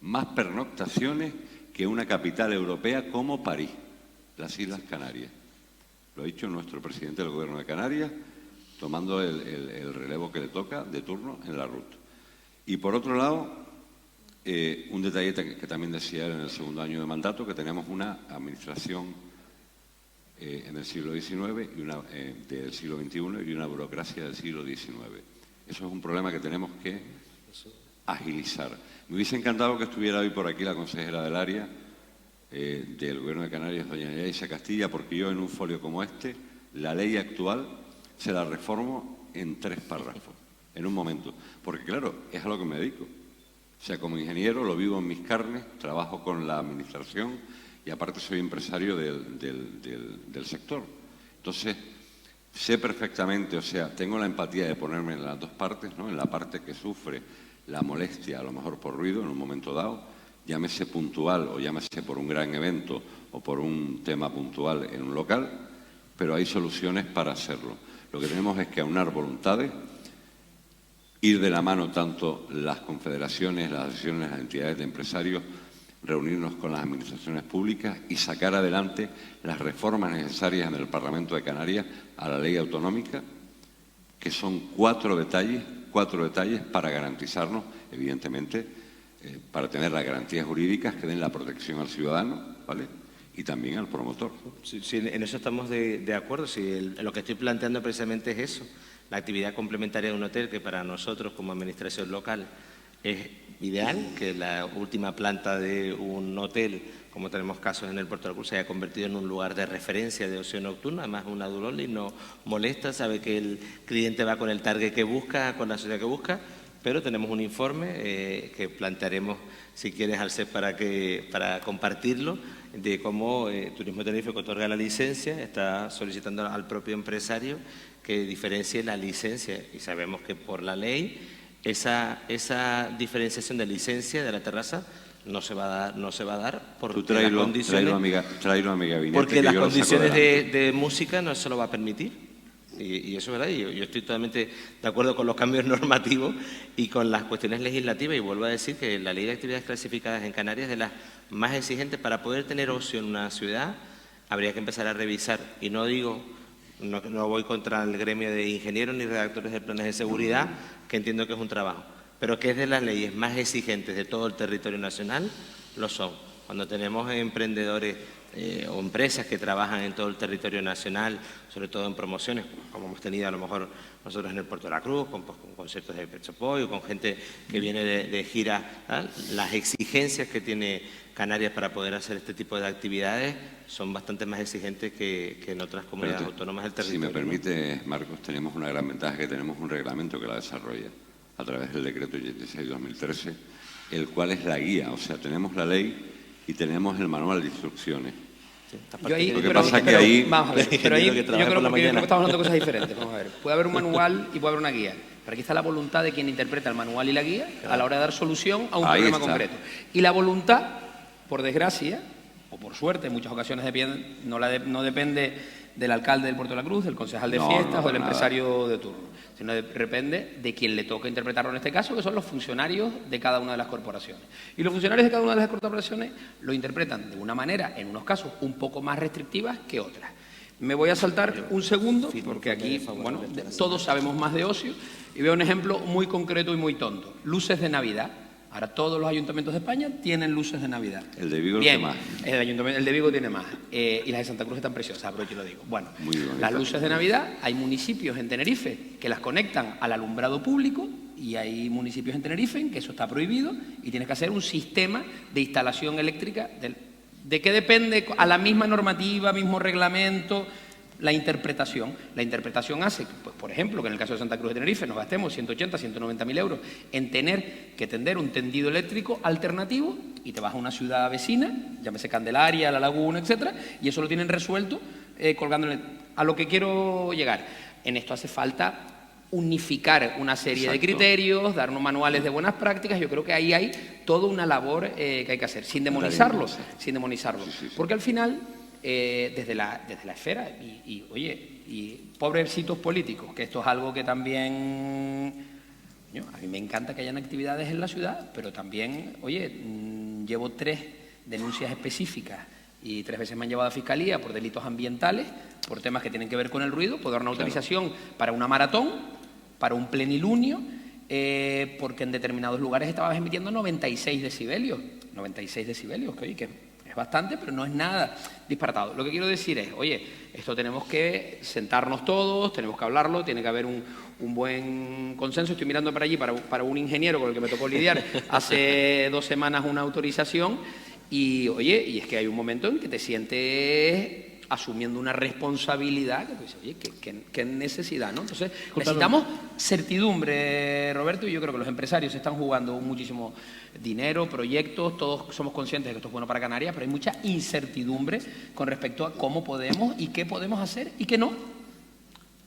más pernoctaciones que una capital europea como París, las Islas Canarias. Lo ha dicho nuestro presidente del Gobierno de Canarias, tomando el relevo que le toca de turno en la RUT. Y por otro lado, un detalle que también decía él en el segundo año de mandato, que tenemos una administración en el siglo XIX y del siglo XXI y una burocracia del siglo XIX. Eso es un problema que tenemos que agilizar. Me hubiese encantado que estuviera hoy por aquí la consejera del área del Gobierno de Canarias, doña Yaisa Castilla, porque yo en un folio como este, la ley actual se la reformo en 3 párrafos, en un momento. Porque claro, es a lo que me dedico. O sea, como ingeniero lo vivo en mis carnes, trabajo con la administración y aparte soy empresario del sector. Entonces, sé perfectamente, o sea, tengo la empatía de ponerme en las 2 partes, ¿no? En la parte que sufre la molestia, a lo mejor por ruido en un momento dado, llámese puntual o llámese por un gran evento o por un tema puntual en un local, pero hay soluciones para hacerlo. Lo que tenemos es que aunar voluntades, ir de la mano tanto las confederaciones, las asociaciones, las entidades de empresarios, reunirnos con las administraciones públicas y sacar adelante las reformas necesarias en el Parlamento de Canarias a la ley autonómica, que son 4 detalles 4 detalles para garantizarnos, evidentemente, para tener las garantías jurídicas que den la protección al ciudadano, ¿vale?, y también al promotor. Sí, en eso estamos de acuerdo. Sí, lo que estoy planteando precisamente es eso, la actividad complementaria de un hotel, que para nosotros como administración local es ideal, que la última planta de un hotel, como tenemos casos en el Puerto de la Cruz, se haya convertido en un lugar de referencia de ocio nocturno. Además, una Durolli no molesta, sabe que el cliente va con el target que busca, con la sociedad que busca, pero tenemos un informe que plantearemos, si quieres, al CEP para compartirlo, de cómo Turismo Tenerife, que otorga la licencia, está solicitando al propio empresario que diferencie la licencia. Y sabemos que por la ley esa diferenciación de licencia de la terraza no se va a dar porque Tú tráelo, amiga Vinete, porque las condiciones de música no se lo va a permitir. Y eso es verdad, y yo estoy totalmente de acuerdo con los cambios normativos y con las cuestiones legislativas, y vuelvo a decir que la ley de actividades clasificadas en Canarias es de las más exigentes. Para poder tener ocio en una ciudad habría que empezar a revisar, y no voy contra el gremio de ingenieros ni redactores de planes de seguridad, que entiendo que es un trabajo, pero que es de las leyes más exigentes de todo el territorio nacional, lo son. Cuando tenemos emprendedores o empresas que trabajan en todo el territorio nacional, sobre todo en promociones, como hemos tenido a lo mejor nosotros en el Puerto de la Cruz, con conciertos de Pet Shop Boy, o con gente que viene de gira, ¿tal? Las exigencias que tiene Canarias para poder hacer este tipo de actividades son bastante más exigentes que en otras comunidades autónomas del territorio. Si me permite, Marcos, tenemos una gran ventaja, que tenemos un reglamento que la desarrolla a través del decreto 86/2013, el cual es la guía. O sea, tenemos la ley y tenemos el manual de instrucciones. Yo ahí, Lo que pasa es que ahí... Vamos a ver, pero ahí yo creo que estamos hablando de cosas diferentes. Vamos a ver, puede haber un manual y puede haber una guía, pero aquí está la voluntad de quien interpreta el manual y la guía a la hora de dar solución a un problema concreto. Y la voluntad, por desgracia, o por suerte, en muchas ocasiones no depende del alcalde del Puerto de la Cruz, del concejal de fiestas o del empresario de turno, sino depende de quien le toca interpretarlo en este caso, que son los funcionarios de cada una de las corporaciones. Y los funcionarios de cada una de las corporaciones lo interpretan de una manera, en unos casos, un poco más restrictivas que otras. Me voy a saltar un segundo, porque aquí, bueno, todos sabemos más de ocio, y veo un ejemplo muy concreto y muy tonto. Luces de Navidad. Ahora todos los ayuntamientos de España tienen luces de Navidad. El de Vigo tiene más. El de Vigo tiene más. Y las de Santa Cruz están preciosas, aprovecho y lo digo. Bueno, las luces de Navidad, hay municipios en Tenerife que las conectan al alumbrado público, y hay municipios en Tenerife en que eso está prohibido y tienes que hacer un sistema de instalación eléctrica. ¿De qué depende? A la misma normativa, mismo reglamento. La interpretación hace, pues, por ejemplo, que en el caso de Santa Cruz de Tenerife nos gastemos 180, 190.000 euros en tener que tender un tendido eléctrico alternativo, y te vas a una ciudad vecina, llámese Candelaria, La Laguna, etcétera, y eso lo tienen resuelto colgándole. A lo que quiero llegar, en esto hace falta unificar una serie de criterios, darnos manuales de buenas prácticas. Yo creo que ahí hay toda una labor que hay que hacer, sin demonizarlo, porque al final... desde la esfera, y pobrecitos políticos, que esto es algo que también... a mí me encanta que hayan actividades en la ciudad, pero también, llevo 3 denuncias específicas y 3 veces me han llevado a Fiscalía por delitos ambientales, por temas que tienen que ver con el ruido. Puedo dar una autorización para una maratón, para un plenilunio, porque en determinados lugares estabas emitiendo 96 decibelios. 96 decibelios, que es bastante, pero no es nada disparatado. Lo que quiero decir es, esto tenemos que sentarnos todos, tenemos que hablarlo, tiene que haber un buen consenso. Estoy mirando para allí, para un ingeniero con el que me tocó lidiar hace 2 semanas una autorización, y es que hay un momento en que te sientes asumiendo una responsabilidad que tú dices, qué necesidad, ¿no? Entonces, necesitamos certidumbre, Roberto, y yo creo que los empresarios están jugando muchísimo dinero, proyectos, todos somos conscientes de que esto es bueno para Canarias, pero hay mucha incertidumbre con respecto a cómo podemos y qué podemos hacer y qué no.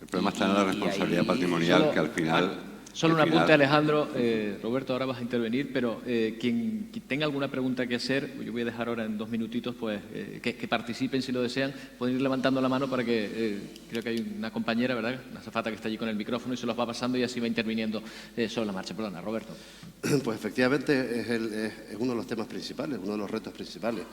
El problema está en la responsabilidad patrimonial, que al final... Solo un apunte, Alejandro. Roberto, ahora vas a intervenir, pero quien tenga alguna pregunta que hacer, yo voy a dejar ahora en 2 minutitos, pues que participen si lo desean. Pueden ir levantando la mano para que, creo que hay una compañera, ¿verdad?, una azafata que está allí con el micrófono, y se los va pasando y así va interviniendo sobre la marcha. Perdona, Roberto. Pues efectivamente es uno de los temas principales, uno de los retos principales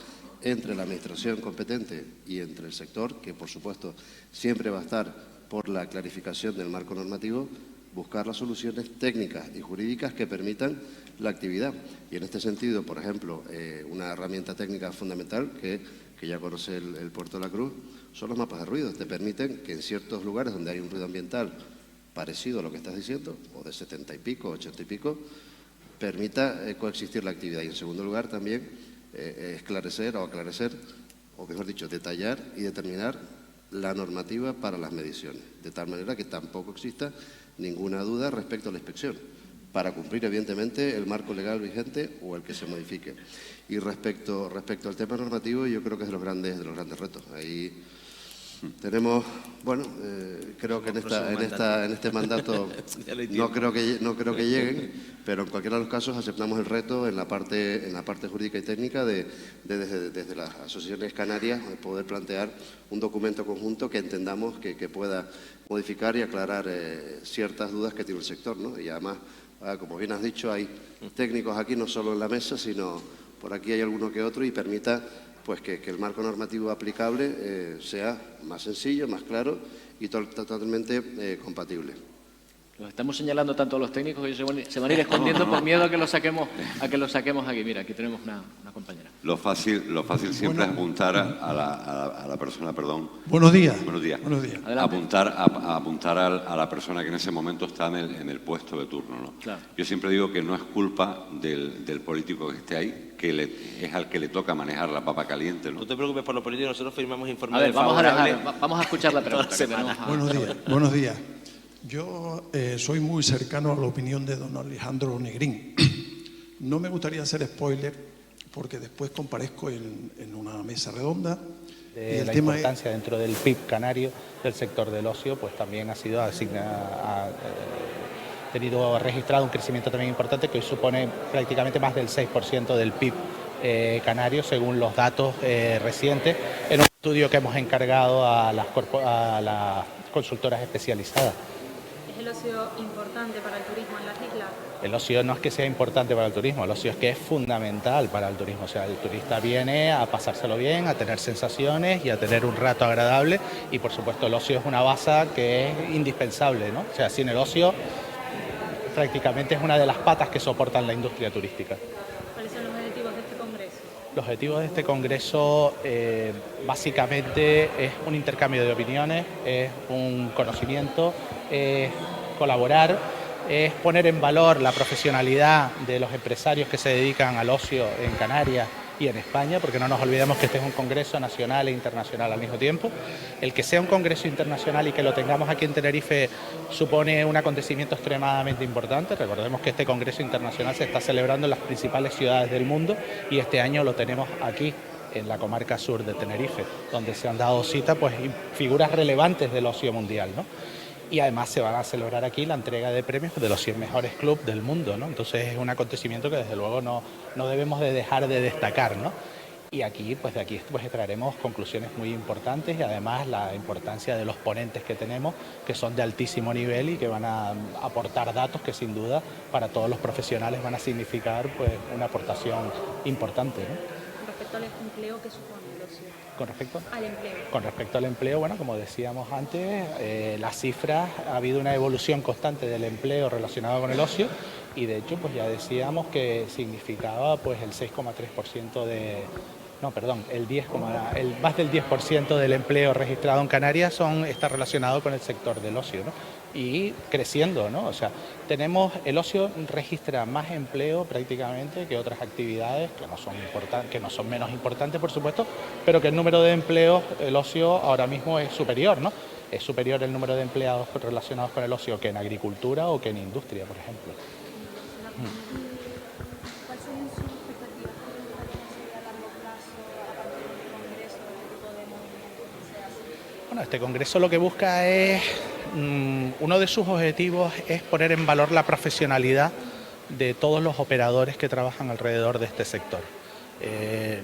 entre la administración competente y entre el sector, que por supuesto siempre va a estar por la clarificación del marco normativo, buscar las soluciones técnicas y jurídicas que permitan la actividad. Y en este sentido, por ejemplo, una herramienta técnica fundamental que ya conoce el Puerto de la Cruz son los mapas de ruido. Te permiten que en ciertos lugares donde hay un ruido ambiental parecido a lo que estás diciendo, o de 70 y pico, 80 y pico, permita coexistir la actividad. Y en segundo lugar también esclarecer, o mejor dicho, detallar y determinar la normativa para las mediciones, de tal manera que tampoco exista ninguna duda respecto a la inspección, para cumplir evidentemente el marco legal vigente o el que se modifique. Y respecto al tema normativo, yo creo que es de los grandes retos. Ahí tenemos, bueno, creo que en este mandato no creo que lleguen, pero en cualquiera de los casos aceptamos el reto en la parte jurídica y técnica desde las asociaciones canarias poder plantear un documento conjunto que entendamos que pueda modificar y aclarar ciertas dudas que tiene el sector, ¿no? Y además, como bien has dicho, hay técnicos aquí no solo en la mesa, sino por aquí hay alguno que otro, y permita pues que el marco normativo aplicable sea más sencillo, más claro y totalmente compatible. Los estamos señalando tanto a los técnicos que se van a ir escondiendo por miedo a que los saquemos aquí. Mira, aquí tenemos una compañera. Lo fácil siempre es apuntar a la persona, perdón. Buenos días. Buenos días. Adelante. Apuntar a la persona que en ese momento está en el puesto de turno, ¿no? Claro. Yo siempre digo que no es culpa del político que esté ahí, es al que le toca manejar la papa caliente, ¿no? No te preocupes por los políticos, nosotros firmamos A informes ver, favorables. vamos a escuchar la pregunta. que tenemos Buenos días. Yo soy muy cercano a la opinión de don Alejandro Negrín. No me gustaría hacer spoiler porque después comparezco en una mesa redonda. De la importancia dentro del PIB canario del sector del ocio, pues también ha sido tenido registrado un crecimiento también importante que hoy supone prácticamente más del 6% del PIB canario, según los datos recientes, en un estudio que hemos encargado a las consultoras especializadas. ¿Es el ocio importante para el turismo en las islas? El ocio no es que sea importante para el turismo, el ocio es que es fundamental para el turismo. O sea, el turista viene a pasárselo bien, a tener sensaciones y a tener un rato agradable, y por supuesto el ocio es una base que es indispensable, ¿no? O sea, sin el ocio prácticamente es una de las patas que soportan la industria turística. ¿Cuáles son los objetivos de este congreso? Los objetivos de este congreso básicamente es un intercambio de opiniones, es un conocimiento, es colaborar, es poner en valor la profesionalidad de los empresarios que se dedican al ocio en Canarias y en España, porque no nos olvidemos que este es un congreso nacional e internacional al mismo tiempo. El que sea un congreso internacional y que lo tengamos aquí en Tenerife supone un acontecimiento extremadamente importante. Recordemos que este congreso internacional se está celebrando en las principales ciudades del mundo y este año lo tenemos aquí en la comarca sur de Tenerife, donde se han dado cita pues figuras relevantes del ocio mundial, ¿no? Y además se van a celebrar aquí la entrega de premios de los 100 mejores clubes del mundo, ¿no? Entonces es un acontecimiento que desde luego no debemos de dejar de destacar, ¿no? Y aquí, pues de aquí extraeremos conclusiones muy importantes y además la importancia de los ponentes que tenemos, que son de altísimo nivel y que van a aportar datos que sin duda para todos los profesionales van a significar pues una aportación importante, ¿no? Respecto al empleo, ¿qué supone el ocio? ¿Con respecto? Al empleo. Con respecto al empleo, bueno, como decíamos antes, las cifras, ha habido una evolución constante del empleo relacionado con el ocio y de hecho, pues ya decíamos que significaba pues el 6,3% más del 10% del empleo registrado en Canarias está relacionado con el sector del ocio, ¿no? Y creciendo, ¿no? O sea, el ocio registra más empleo prácticamente que otras actividades que no son menos importantes, por supuesto, pero que el número de empleos, el ocio ahora mismo es superior, ¿no? Es superior el número de empleados relacionados con el ocio que en agricultura o que en industria, por ejemplo. ¿Cuáles son sus expectativas? ¿Qué le gustaría conseguir a largo plazo a partir del congreso, de este tipo de movimientos que se hacen? Bueno, este congreso lo que busca es, uno de sus objetivos es poner en valor la profesionalidad de todos los operadores que trabajan alrededor de este sector.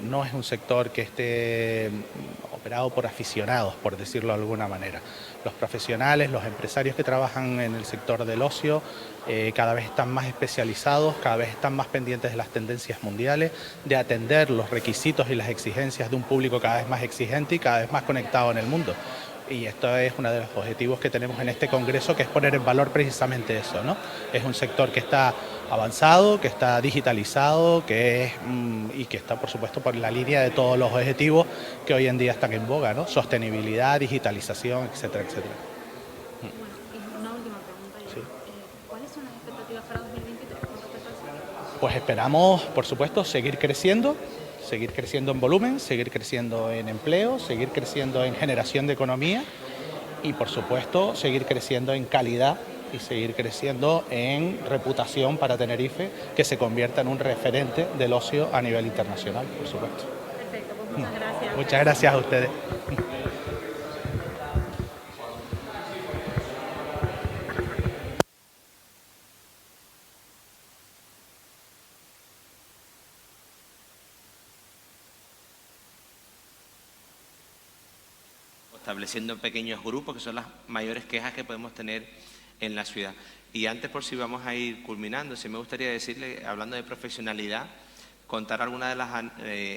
No es un sector que esté operado por aficionados, por decirlo de alguna manera. Los profesionales, los empresarios que trabajan en el sector del ocio cada vez están más especializados, cada vez están más pendientes de las tendencias mundiales, de atender los requisitos y las exigencias de un público cada vez más exigente y cada vez más conectado en el mundo. Y esto es uno de los objetivos que tenemos en este congreso, que es poner en valor precisamente eso, ¿no? Es un sector que está avanzado, que está digitalizado, y que está, por supuesto, por la línea de todos los objetivos que hoy en día están en boga, ¿no? Sostenibilidad, digitalización, etcétera, etcétera. Bueno, y una última pregunta ya. Sí. ¿Cuáles son las expectativas para 2023 con respecto al sector? Pues esperamos, por supuesto, seguir creciendo en volumen, seguir creciendo en empleo, seguir creciendo en generación de economía y, por supuesto, seguir creciendo en calidad y seguir creciendo en reputación para Tenerife, que se convierta en un referente del ocio a nivel internacional, por supuesto. Perfecto, pues muchas gracias. Muchas gracias a ustedes. Estableciendo pequeños grupos, que son las mayores quejas que podemos tener en la ciudad. Y antes, por si vamos a ir culminando, sí me gustaría decirle, hablando de profesionalidad, contar algunas de las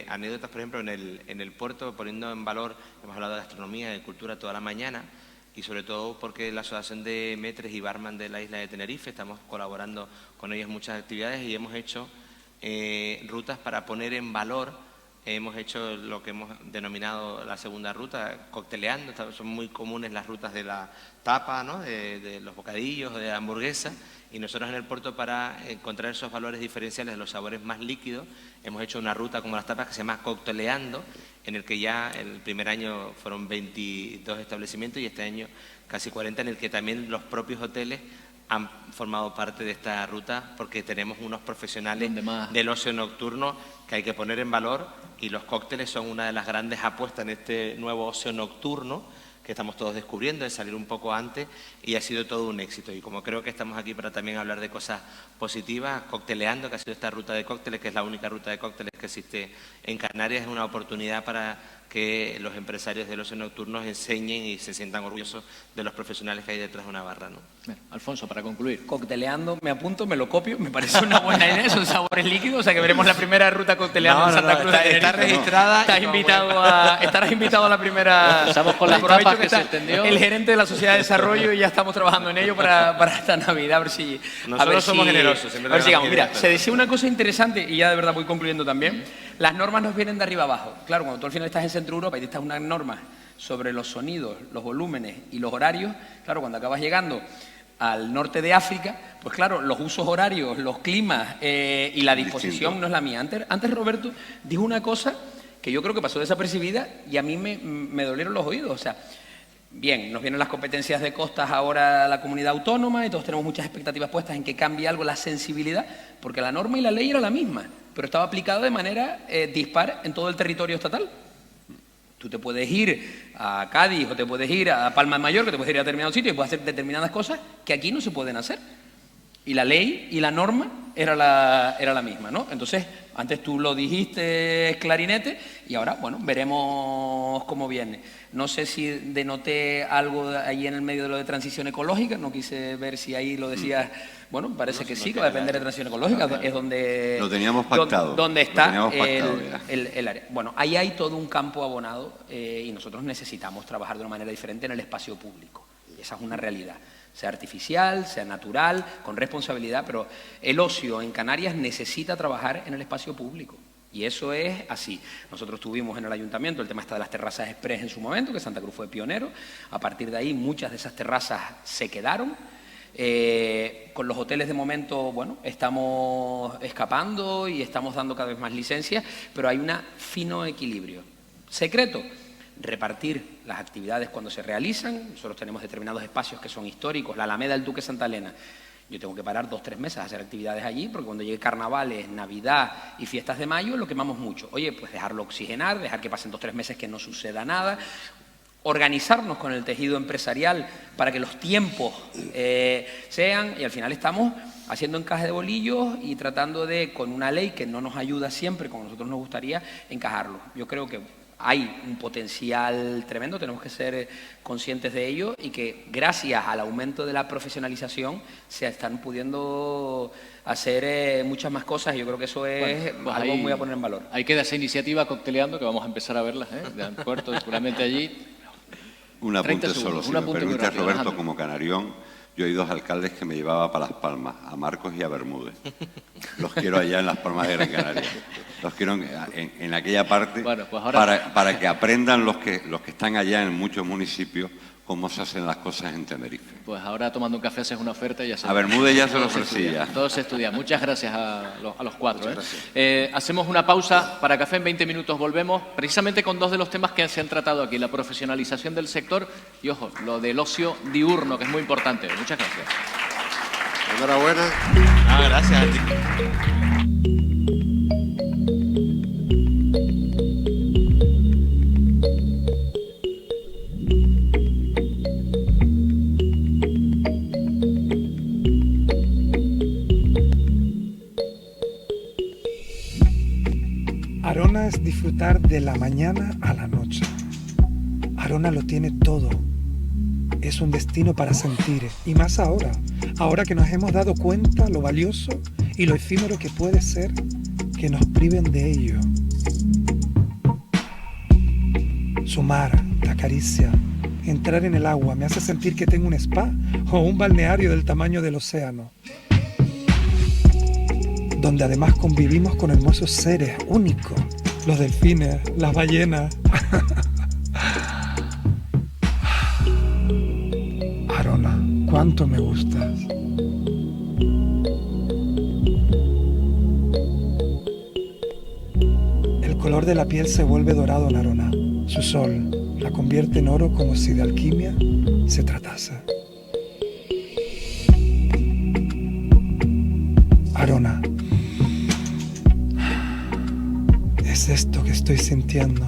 anécdotas, por ejemplo, en el puerto, poniendo en valor, hemos hablado de gastronomía, de cultura toda la mañana, y sobre todo porque la Asociación de Metres y Barman de la isla de Tenerife, estamos colaborando con ellos en muchas actividades y hemos hecho rutas para poner en valor. Hemos hecho lo que hemos denominado la segunda ruta, cocteleando. Son muy comunes las rutas de la tapa, ¿no? de los bocadillos, de la hamburguesa. Y nosotros en el puerto, para encontrar esos valores diferenciales de los sabores más líquidos, hemos hecho una ruta como las tapas que se llama Cocteleando, en el que ya el primer año fueron 22 establecimientos y este año casi 40, en el que también los propios hoteles han formado parte de esta ruta, porque tenemos unos profesionales del ocio nocturno que hay que poner en valor, y los cócteles son una de las grandes apuestas en este nuevo ocio nocturno que estamos todos descubriendo, de salir un poco antes, y ha sido todo un éxito. Y como creo que estamos aquí para también hablar de cosas positivas, Cocteleando, que ha sido esta ruta de cócteles, que es la única ruta de cócteles que existe en Canarias, es una oportunidad para que los empresarios del ocio nocturno enseñen y se sientan orgullosos de los profesionales que hay detrás de una barra, ¿no? Bien, Alfonso, para concluir. Cocteleando, me apunto, me lo copio, me parece una buena idea, son sabores líquidos, o sea que veremos la primera ruta Cocteleando en Santa Cruz. Está registrada. Estarás invitado a la primera. Empezamos con las Aprovecho tapas que se extendió. El gerente de la Sociedad de Desarrollo, y ya estamos trabajando en ello para esta Navidad, a ver si. Nosotros somos generosos. A ver si llegamos. Mira, se decía una cosa interesante, y ya de verdad voy concluyendo también. Las normas nos vienen de arriba abajo. Claro, cuando tú al final estás en Centro Europa y te estás unas normas sobre los sonidos, los volúmenes y los horarios, claro, cuando acabas llegando al norte de África, pues claro, los usos horarios, los climas y la disposición no es la mía. Antes Roberto dijo una cosa que yo creo que pasó desapercibida y a mí me dolieron los oídos. O sea, bien, nos vienen las competencias de costas ahora a la comunidad autónoma y todos tenemos muchas expectativas puestas en que cambie algo la sensibilidad, porque la norma y la ley era la misma, pero estaba aplicada de manera dispar en todo el territorio estatal. Tú te puedes ir a Cádiz o te puedes ir a Palma de Mallorca, te puedes ir a determinado sitio y puedes hacer determinadas cosas que aquí no se pueden hacer. Y la ley y la norma era la misma, ¿no? Entonces, antes tú lo dijiste, clarinete, y ahora, bueno, veremos cómo viene. No sé si denoté algo ahí en el medio de lo de transición ecológica, no quise ver si ahí lo decías. Bueno, parece que sí, que va a depender de transición ecológica, es donde... Lo teníamos pactado. Donde está el el área. Bueno, ahí hay todo un campo abonado y nosotros necesitamos trabajar de una manera diferente en el espacio público. Y esa es una realidad. Sea artificial, sea natural, con responsabilidad, pero el ocio en Canarias necesita trabajar en el espacio público. Y eso es así. Nosotros tuvimos en el ayuntamiento el tema de las terrazas express en su momento, que Santa Cruz fue pionero. A partir de ahí muchas de esas terrazas se quedaron. Con los hoteles de momento, bueno, estamos escapando y estamos dando cada vez más licencias, pero hay un fino equilibrio. Secreto, repartir las actividades cuando se realizan. Nosotros tenemos determinados espacios que son históricos, la Alameda del Duque Santa Elena. Yo tengo que parar 2 o 3 meses a hacer actividades allí, porque cuando llegue carnavales, Navidad y fiestas de mayo, lo quemamos mucho. Oye, pues dejarlo oxigenar, dejar que pasen 2 o 3 meses que no suceda nada, organizarnos con el tejido empresarial para que los tiempos sean, y al final estamos haciendo encaje de bolillos y tratando de, con una ley que no nos ayuda siempre, como a nosotros nos gustaría, encajarlo. Yo creo que hay un potencial tremendo, tenemos que ser conscientes de ello y que gracias al aumento de la profesionalización se están pudiendo hacer muchas más cosas y yo creo que eso es pues algo muy a poner en valor. Ahí queda esa iniciativa Cocteleando que vamos a empezar a verlas, de puerto, seguramente allí. Un 30 apunte solo, segundos, si un me apunte muy permite, rápido, Roberto, Alejandro. como canarión, yo hay 2 alcaldes que me llevaba para Las Palmas, a Marcos y a Bermúdez. Los quiero allá en Las Palmas de Gran Canaria. Los quiero en aquella parte Bueno, pues ahora- para que aprendan los que están allá en muchos municipios cómo se hacen las cosas en Tenerife. Pues ahora tomando un café haces una oferta y ya se... A Bermúdez ya se lo todo se ofrecía. estudia, todo se estudia. Muchas gracias a los cuatro. Hacemos una pausa para café, en 20 minutos volvemos, precisamente con 2 de los temas que se han tratado aquí, la profesionalización del sector y, ojo, lo del ocio diurno, que es muy importante. Muchas gracias. Enhorabuena. Gracias a ti. Arona es disfrutar de la mañana a la noche. Arona lo tiene todo. Es un destino para sentir, y más ahora que nos hemos dado cuenta lo valioso y lo efímero que puede ser que nos priven de ello. Su mar, la caricia, entrar en el agua me hace sentir que tengo un spa o un balneario del tamaño del océano, donde además convivimos con hermosos seres únicos, los delfines, las ballenas. Arona, cuánto me gustas. El color de la piel se vuelve dorado en Arona. Su sol la convierte en oro como si de alquimia se tratase. Arona. Es esto que estoy sintiendo.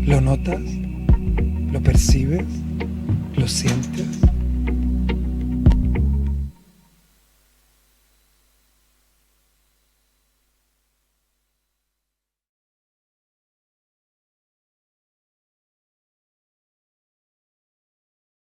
¿Lo notas? ¿Lo percibes? ¿Lo sientes?